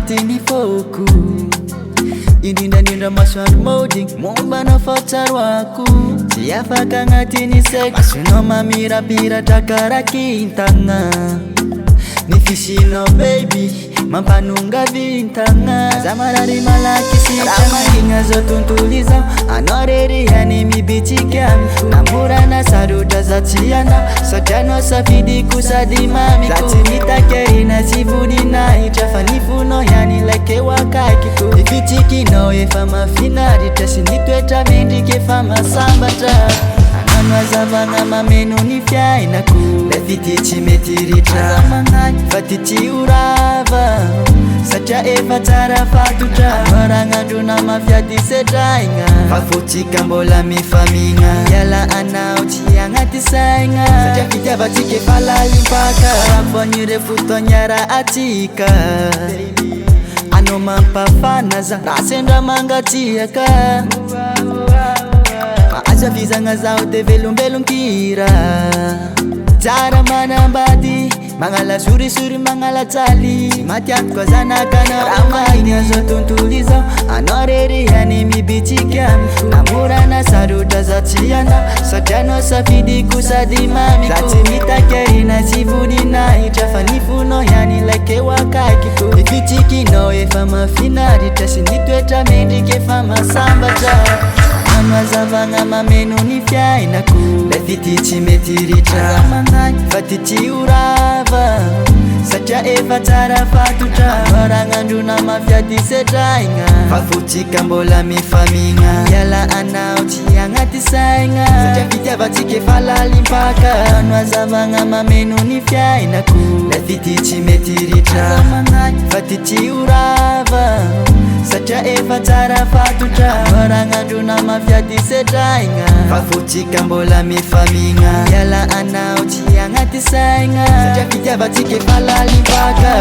agnatiny foko indrindrandrindra masoandro modigny momba na fahatsiaroako tsy afaka agnatiny sex masonao mamirapiratra karakintagna ny fisinao baby mampanonga vintagna za marary malaky sitra magigna zao tontolo izao anao rerihany mibitsika amiko namorana sarotra za tsy ana satria anao safidiko sady mamiko za tsy mitakerina sy voninahitra fa ny fonao ihany laikeo akaikiko ny fitsikinao efa mafinaritra sy ny toetra mendrika efa masambatra anano azavagna mameno ny fiainako le vity tsy mety ritra fa ty tsy orava satria efa tsara fatotra maragnandrona mafiady setraigna fa fotsika mbola mifamigna iala anao tsy agnaty saigna satria fitiavatsika efa lalimpaka fonire fotoaniara atsika anao mampafana za raha sendra mangatsiaka aza vizagna zaho te velombelonkira tsara manambady magnala sorisori magnala tsaly tsy matiatoko azanakanao raha mahiny azao tontolo izao anao rerihany mibitsika amiko namorana sarotra za tsy ana satria anao safidiko sady mamiko za tsy mitakerina sy voninahitra fa ny fonao ihany laikeo akaikiko ny fitsikinao efa mafinaritra sy ny toetra mendrika efa masambatra anano azavagna mameno ny fiainako le vity tsy mety ritra fa ty tsy orava satria efa tsara fatotra maragnandrona mafiady setraigna fa fotsika mbola mifamigna iala anao tsy agnaty saigna satria fitiavatsika efa lalimpaka anano azavagna mameno ny fiainako le vity tsy mety ritra fa ty tsy orava satria efa tsara fatotra maragnandrona mafiady setraigna fa fotsika mbola mifamigna iala anao tsy agnaty saigna satria fitiavatsika efa lalimpaka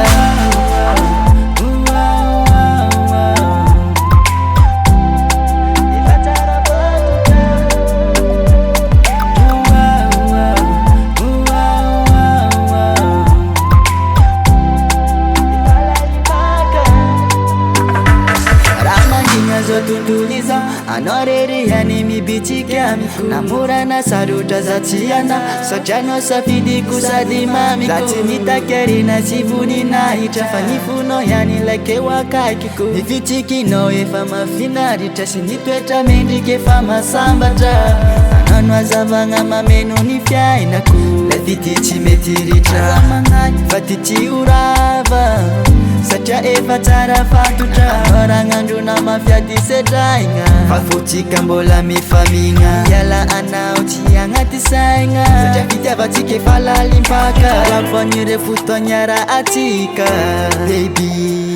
zao tontolo izao anao rerihany mibitsika amiko namorana sarotra za tsy ana satria anao safidiko sady mamiko za tsy mitakerina sy voninahitra fa ny fonao ihany laikeo akaikiko ny fitsikinao efa mafinaritra sy ny toetra mendrika efa masambatra anano azavagna mameno ny fiainako le vity tsy mety ritra fa ty tsy orava satria efa tsara fatotra maragnandrona mafiady setraigna fa fotsika mbola mifamigna iala anao tsy agnaty saigna satria fitiavatsika efa lalimpaka raha fonire fotoaniara atsika baby